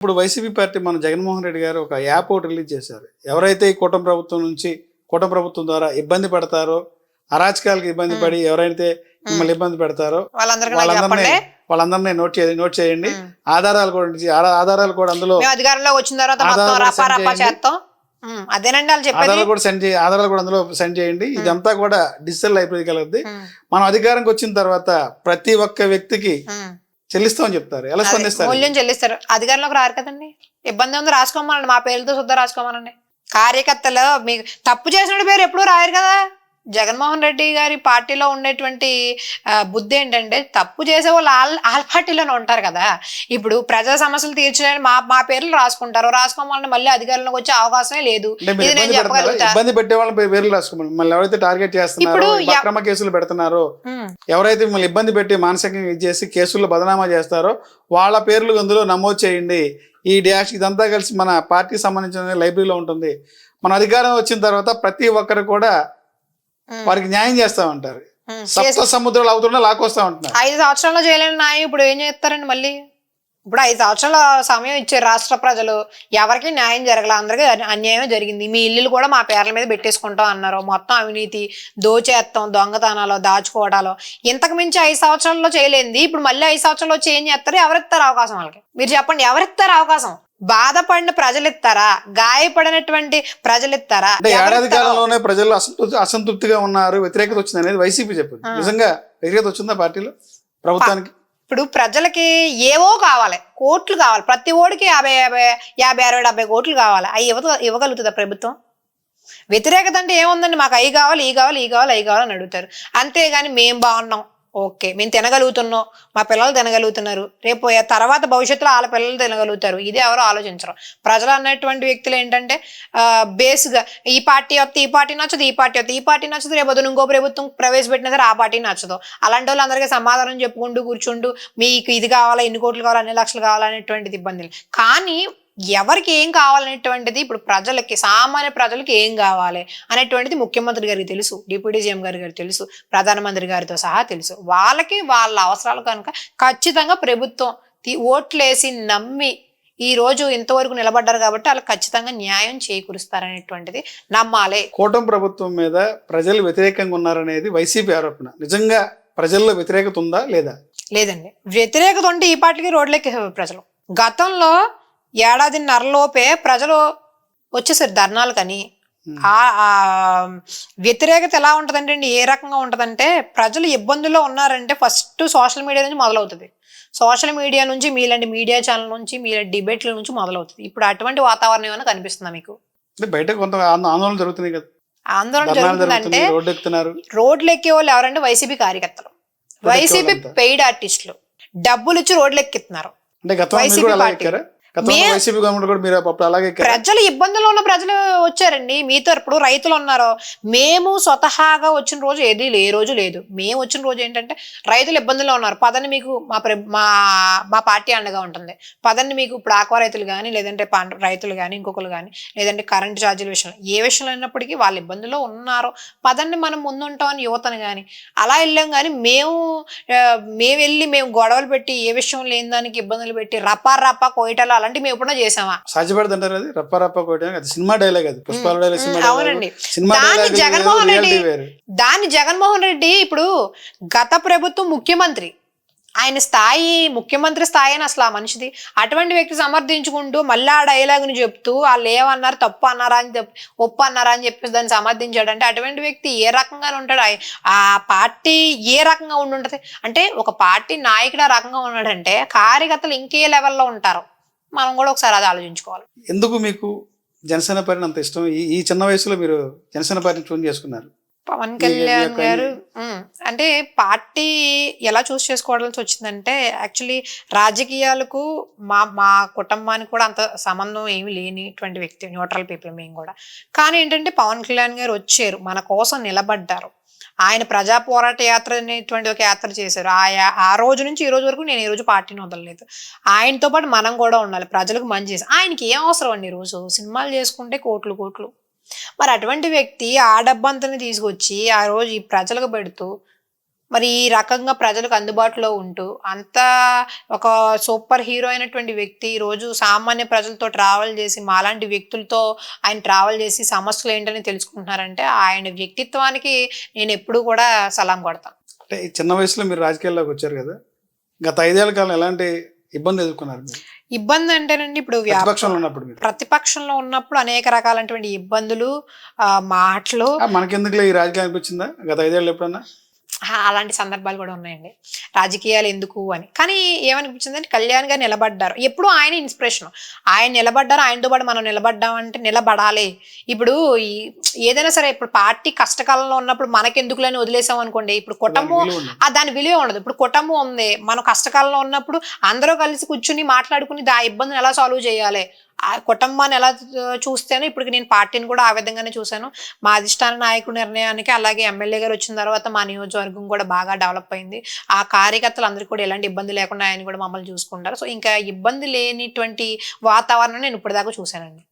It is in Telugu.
ఇప్పుడు వైసీపీ పార్టీ మన జగన్మోహన్ రెడ్డి గారు ఒక యాప్ ఒకటి రిలీజ్ చేశారు. ఎవరైతే ఈ కూటమి ప్రభుత్వం ద్వారా ఇబ్బంది పడతారో, అరాచకాలకు ఇబ్బంది పడి ఎవరైతే మిమ్మల్ని ఇబ్బంది పెడతారో వాళ్ళందరినీ నోట్ చేయండి. ఆధారాలు కూడా అందులో అధికారంలో వచ్చిన తర్వాత ఆధారాలు కూడా అందులో సెండ్ చేయండి. ఇదంతా కూడా డిజిటల్ లైబ్రరీ కలది. మనం అధికారంకి వచ్చిన తర్వాత ప్రతి ఒక్క వ్యక్తికి చెల్లిస్తామని చెప్తారు. ఎలా స్పందిస్తారు? మూల్యం చెల్లిస్తారు. అధికారంలోకి రారు కదండి, ఇబ్బంది ఉంది, రాసుకోమనండి, మా పేర్లతో శుద్ధ రాసుకోమనండి. కార్యకర్తలు మీకు తప్పు చేసిన పేరు ఎప్పుడూ రాయరు కదా. జగన్మోహన్ రెడ్డి గారి పార్టీలో ఉండేటువంటి బుద్ధి ఏంటంటే, తప్పు చేసే వాళ్ళు వాళ్ళ పార్టీలోనే ఉంటారు కదా. ఇప్పుడు ప్రజా సమస్యలు తీర్చడానికి మా పేర్లు రాసుకోమని మళ్ళీ అధికారంలోకి వచ్చే అవకాశమే లేదు. ఇది నేను చెప్పగలుగుతా. ఇబ్బంది పెట్టే వాళ్ళ పేర్లు రాసుకోమని మళ్ళీ ఎవరైతే టార్గెట్ చేస్తున్నారో, అక్రమ కేసులు పెడుతున్నారో, ఎవరైతే మిమ్మల్ని ఇబ్బంది పెట్టి మానసికంగా చేసి కేసుల్లో బదనామా చేస్తారో వాళ్ళ పేర్లు అందులో నమోదు చేయండి. ఈ డాష్ ఇదంతా కలిసి మన పార్టీకి సంబంధించిన లైబ్రరీలో ఉంటుంది. మన అధికారం వచ్చిన తర్వాత ప్రతి ఒక్కరు కూడా వారికి న్యాయం చేస్తామంటారు. సప్త సముద్రాలు అవుతున్నా లాక్కొస్తా ఉంటున్నారు. 5 సంవత్సరాల్లో చేయలేని న్యాయం ఇప్పుడు ఏం చేస్తారండి? మళ్ళీ ఇప్పుడు 5 సంవత్సరాల సమయం ఇచ్చారు రాష్ట్ర ప్రజలు, ఎవరికి న్యాయం జరగల, అందరికీ అన్యాయమే జరిగింది. మీ ఇల్లులు కూడా మా పేర్ల మీద పెట్టేసుకుంటాం అన్నారు. మొత్తం అవినీతి, దోచేత్తం, దొంగతనాలు, దాచుకోవడాలు, ఇంతకు మించి 5 సంవత్సరాల్లో చేయలేంది ఇప్పుడు మళ్ళీ 5 సంవత్సరాల్లో వచ్చి ఏం చేస్తారు? ఎవరిస్తారు అవకాశం? వాళ్ళకి మీరు చెప్పండి, ఎవరిస్తారు అవకాశం? బాధపడిన ప్రజలు ఇస్తారా? గాయపడినటువంటి ప్రజలు ఇస్తారా? ఏడాది కాలంలోనే ప్రజలు అసంతృప్తిగా ఉన్నారు, వ్యతిరేకత వచ్చింది అనేది వైసీపీ చెప్పింది. నిజంగా వ్యతిరేకత వచ్చిందా పార్టీలో, ప్రభుత్వానికి? ఇప్పుడు ప్రజలకి ఏవో కావాలి, కోట్లు కావాలి. ప్రతి ఓడికి 50, 60, 70 కోట్లు కావాలి. అవి ఇవ్వగలుగుతుందా ప్రభుత్వం? వ్యతిరేకత అంటే ఏముందండి? మాకు అవి కావాలి, ఈ కావాలి, ఈ కావాలి, అవి కావాలని అడుగుతారు. అంతేగాని మేము బాగున్నాం, ఓకే, మేము తినగలుగుతున్నాం, మా పిల్లలు తినగలుగుతున్నారు, రేపు తర్వాత భవిష్యత్తులో వాళ్ళ పిల్లలు తినగలుగుతారు, ఇది ఎవరో ఆలోచించరు. ప్రజలు అన్నటువంటి వ్యక్తులు ఏంటంటే బేస్గా ఈ పార్టీ వస్తే ఈ పార్టీ నచ్చదు, ఈ పార్టీ వస్తే ఈ పార్టీ నచ్చదు, రేపు పొద్దున ఇంకో ప్రభుత్వం ప్రవేశపెట్టినా సరే ఆ పార్టీ నచ్చదు. అలాంటి వాళ్ళు అందరికీ సమాధానం చెప్పుకుంటూ కూర్చుంటూ మీకు ఇది కావాలా, ఇన్ని కోట్లు కావాలా, అన్ని లక్షలు కావాలనేటువంటిది ఇబ్బందులు. కానీ ఎవరికి ఏం కావాలనేటువంటిది ఇప్పుడు ప్రజలకి, సామాన్య ప్రజలకి ఏం కావాలి అనేటువంటిది ముఖ్యమంత్రి గారికి తెలుసు, డిప్యూటీ సీఎం గారికి తెలుసు, ప్రధానమంత్రి గారితో సహా తెలుసు. వాళ్ళకి వాళ్ళ అవసరాలు కనుక ఖచ్చితంగా ప్రభుత్వం ఓట్లేసి నమ్మి ఈ రోజు ఇంతవరకు నిలబడ్డారు కాబట్టి వాళ్ళకి ఖచ్చితంగా న్యాయం చేకూరుస్తారనేటువంటిది నమ్మాలి. కూటమి ప్రభుత్వం మీద ప్రజలు వ్యతిరేకంగా ఉన్నారనేది వైసీపీ ఆరోపణ. నిజంగా ప్రజల్లో వ్యతిరేకత ఉందా లేదా? లేదండి, వ్యతిరేకత ఉంటే ఈ పార్టీకి రోడ్లెక్కి ప్రజలు. గతంలో 1.5 ఏళ్లలోపే ప్రజలు వచ్చేసారు ధర్నాలు. కానీ వ్యతిరేకత ఎలా ఉంటుందంటే అండి, ఏ రకంగా ఉంటుందంటే, ప్రజలు ఇబ్బందుల్లో ఉన్నారంటే ఫస్ట్ సోషల్ మీడియా నుంచి మొదలవుతుంది. సోషల్ మీడియా నుంచి, మీలాంటి మీడియా ఛానల్ నుంచి, మీలాంటి డిబేట్ల నుంచి మొదలవుతుంది. ఇప్పుడు అటువంటి వాతావరణం ఏమైనా కనిపిస్తుందా మీకు? బయట కొంత ఆందోళన జరుగుతున్నాయి కదా. ఆందోళన జరుగుతుందంటే రోడ్లు ఎక్కే వాళ్ళు ఎవరంటే వైసీపీ కార్యకర్తలు, వైసీపీ పెయిడ్ ఆర్టిస్టులు, డబ్బులు ఇచ్చి రోడ్లు ఎక్కిస్తున్నారు. వైసీపీ పార్టీ ప్రజలు ఇబ్బందుల్లో ఉన్న ప్రజలు వచ్చారండి. మీతో ఇప్పుడు రైతులు ఉన్నారు, మేము స్వతహాగా వచ్చిన రోజు ఏ రోజు లేదు. మేము వచ్చిన రోజు ఏంటంటే రైతులు ఇబ్బందుల్లో ఉన్నారు, పదండి మీకు మా పార్టీ అండగా ఉంటుంది, పదండి మీకు ఇప్పుడు ఆక్వా రైతులు కానీ, లేదంటే రైతులు కానీ, ఇంకొకరు కానీ, లేదంటే కరెంటు ఛార్జీల విషయంలో ఏ విషయంలో అయినప్పటికీ వాళ్ళు ఇబ్బందుల్లో ఉన్నారో పదండి మనం ముందుంటామని యువతను కానీ అలా వెళ్ళాం. కానీ మేము వెళ్ళి మేము గొడవలు పెట్టి ఏ విషయం లేని దానికి ఇబ్బందులు పెట్టి రప్పా కోయటాలు అలాంటి మేము ఎప్పుడో చేసామా? సాధ్యపడుతుంటారు అది రప్ప కోయటం, అది సినిమా డైలాగ్, అది పుష్పాల డైలాగ్. అవునండి, దాన్ని జగన్మోహన్ రెడ్డి ఇప్పుడు గత ప్రభుత్వం ముఖ్యమంత్రి, ఆయన స్థాయి ముఖ్యమంత్రి స్థాయి అని అసలు ఆ మనిషిది. అటువంటి వ్యక్తి సమర్థించుకుంటూ మళ్ళీ ఆ డైలాగ్ని చెప్తూ వాళ్ళు ఏమన్నారు, తప్పు అన్నారా అని ఒప్పు అన్నారా అని చెప్పి దాన్ని సమర్థించాడంటే అటువంటి వ్యక్తి ఏ రకంగా ఉంటాడు? ఆ పార్టీ ఏ రకంగా ఉండుంటది అంటే, ఒక పార్టీ నాయకుడు ఆ రకంగా ఉన్నాడంటే కార్యకర్తలు ఇంకే లెవెల్లో ఉంటారు. మనం కూడా ఒకసారి అది ఆలోచించుకోవాలి. ఎందుకు మీకు జనసేన పార్టీ అంత ఇష్టం? ఈ చిన్న వయసులో మీరు జనసేన పార్టీని చూస్ చేసుకున్నారు? పవన్ కళ్యాణ్ గారు అంటే పార్టీ ఎలా చూస్ చేసుకోవాల్సి వచ్చిందంటే, యాక్చువల్లీ రాజకీయాలకు మా కుటుంబానికి కూడా అంత సంబంధం ఏమి లేనిటువంటి వ్యక్తి, న్యూట్రల్ పీపుల్ మేము కూడా. కానీ ఏంటంటే పవన్ కళ్యాణ్ గారు వచ్చారు, మన కోసం నిలబడ్డారు. ఆయన ప్రజా పోరాట యాత్ర అనేటువంటి ఒక యాత్ర చేశారు. ఆ రోజు నుంచి ఈ రోజు వరకు నేను ఈ రోజు పార్టీని వదలలేదు. ఆయనతో పాటు మనం కూడా ఉండాలి, ప్రజలకు మంచి చేసి. ఆయనకి ఏం అవసరం అండి? ఈ రోజు సినిమాలు చేసుకుంటే కోట్లు. మరి అటువంటి వ్యక్తి ఆ డబ్బంతని తీసుకొచ్చి ఆ రోజు ఈ ప్రజలకు పెడుతూ మరి ఈ రకంగా ప్రజలకు అందుబాటులో ఉంటూ అంత ఒక సూపర్ హీరో అయినటువంటి వ్యక్తి ఈ రోజు సామాన్య ప్రజలతో ట్రావెల్ చేసి మాలాంటి వ్యక్తులతో ఆయన ట్రావెల్ చేసి సమస్యలు ఏంటని తెలుసుకుంటున్నారంటే ఆయన వ్యక్తిత్వానికి నేను ఎప్పుడూ కూడా సలాం కొడతాను. అంటే ఈ చిన్న వయసులో మీరు రాజకీయాల్లోకి వచ్చారు కదా, గత 5 ఏళ్ల కాలం ఎలాంటి ఇబ్బంది ఎదుర్కొన్నారు మీరు ఇబ్బంది అంటేనండి ఇప్పుడు ప్రతిపక్షంలో ఉన్నప్పుడు? మీరు ప్రతిపక్షంలో ఉన్నప్పుడు అనేక రకాలైనటువంటి ఇబ్బందులు, మాటలు. మనకెందుకులే ఈ రాజకీయం అనిపించిందా గత 5 ఏళ్ళు ఎప్పుడన్నా? అలాంటి సందర్భాలు కూడా ఉన్నాయండి. రాజకీయాలు ఎందుకు అని. కానీ ఏమనిపించిందంటే కళ్యాణ్ గారు నిలబడ్డారు. ఎప్పుడు ఆయన ఇన్స్పిరేషన్. ఆయన నిలబడ్డారు, ఆయనతో పాటు మనం నిలబడ్డామంటే నిలబడాలి. ఇప్పుడు ఏదైనా సరే ఇప్పుడు పార్టీ కష్టకాలంలో ఉన్నప్పుడు మనకెందుకులని వదిలేసాం అనుకోండి, ఇప్పుడు కుటుంబం దాని విలువ ఉండదు. ఇప్పుడు కుటుంబం ఉంది, మనం కష్టకాలంలో ఉన్నప్పుడు అందరూ కలిసి కూర్చుని మాట్లాడుకుని ఆ ఇబ్బందిని ఎలా సాల్వ్ చేయాలి, ఆ కుటుంబాన్ని ఎలా చూస్తేనో ఇప్పుడు నేను పార్టీని కూడా ఆ విధంగానే చూశాను. మా అధిష్టాన నాయకుడి నిర్ణయానికి అలాగే ఎమ్మెల్యే గారు వచ్చిన తర్వాత మా నియోజకవర్గం కూడా బాగా డెవలప్ అయింది. ఆ కార్యకర్తలు అందరికీ కూడా ఎలాంటి ఇబ్బంది లేకుండా ఆయన కూడా మమ్మల్ని చూసుకుంటారు. సో ఇంకా ఇబ్బంది లేనిటువంటి వాతావరణం నేను ఇప్పటిదాకా చూశానండి.